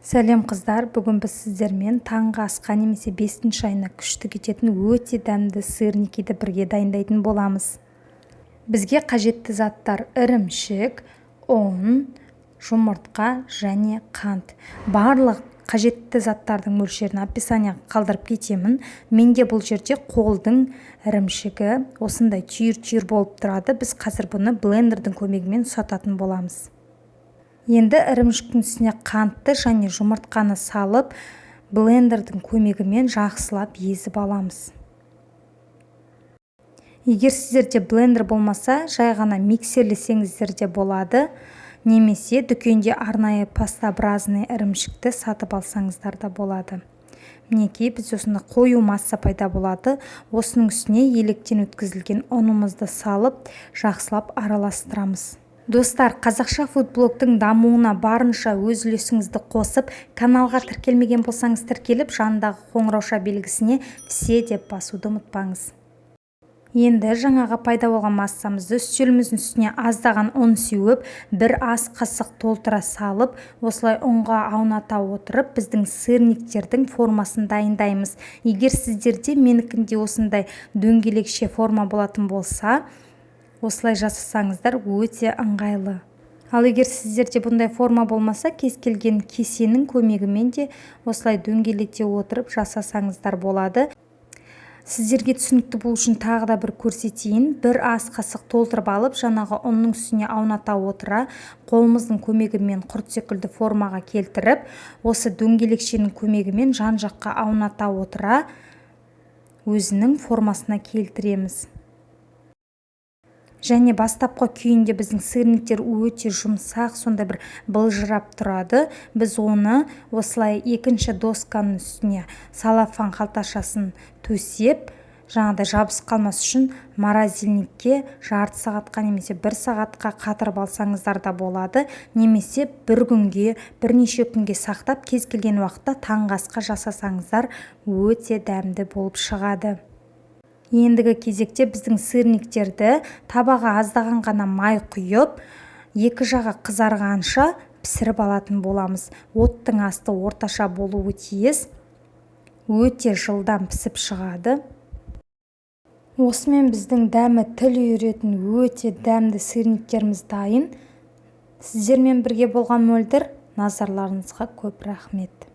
Сәлем қыздар, бүгін біз сіздермен таңғы асқа немесе бестің шайына күшті кететін өте дәмді сырникиді бірге дайындайтын боламыз. Бізге қажетті заттар ірімшік, ұн, жұмыртқа және қант. Барлық қажетті заттардың мөлшерін описанияға қалдырып кетемін. Менде бұл жерде қолдың ірімшігі осындай түйір-түйір болып тұрады. Біз қазір бұны блендердің көмегімен ұсататын боламыз. Енді ірімшіктің үстіне қантты және жұмыртқаны салып, блендердің көмегімен жақсылап езіп аламыз. Егер сіздерде блендер болмаса, жай ғана миксерлесеңіздер де болады, немесе дүкенде арнайы пастообразный ірімшікті сатып алсаңыздар да болады. Мінекей, біз осында қою масса пайда болады. Осының үстіне електен өткізілген ұнымызды салып, жақсылап араластырамыз. Достар, қазақша фудблогтың дамуына барынша өз үлесіңізді қосып, каналға тіркелмеген болсаңыз тіркеліп, жанындағы қоңырауша белгісіне все деп басуды ұмытпаңыз. Енді жаңағы пайда болған массамызды үстеліміздің үстіне аздаған ұн сеуіп, бір ас қасық толтыра салып, осылай ұнға ауната отырып, біздің сырниктердің формасын дайындаймыз. Егер сіздерде менікінде осындай дөңгелекше форма болатын болса, осылай жасасаңыздар өте ыңғайлы. Ал егер сіздерде бұндай форма болмаса, кез келген кесенің көмегімен де осылай дөңгелете отырып жасасаңыздар болады. Сіздерге түсінікті болу үшін тағы да бір көрсетейін. Бір ас қасық толтырып алып, жаңағы ұнның үстіне ауната отыра, қолымыздың көмегімен құрт секілді формаға келтіріп, осы дөңгелекшенің көмегімен жан жаққа ауната отыра, өзінің формасына келтіреміз. Және бастапқы күйінде біздің сырниктер өте жұмсақ, сонда бір былжырап тұрады. Біз оны осылай екінші досканың үстіне салафан қалташасын төсеп, жаңағыдай жабысып қалмас үшін морозильникке жарты сағатқа немесе 1 сағатқа қатырып алсаңыздар да болады. Немесе бір күнге, бірнеше күнге сақтап, кез келген уақытта таңғы асқа жасасаңыздар өте дәмді болып шығады. Ендігі кезекте біздің сырниктерді табаға аздаған ғана май құйып, екі жағы қызарғанша пісіріп алатын боламыз. Оттың асты орташа болуы тиіс. Өте жылдам пісіп шығады. Осымен біздің дәмі тіл үйіретін өте дәмді сырниктеріміз дайын. Сіздермен бірге болған мөлдір, назарларыңызға көп рахмет.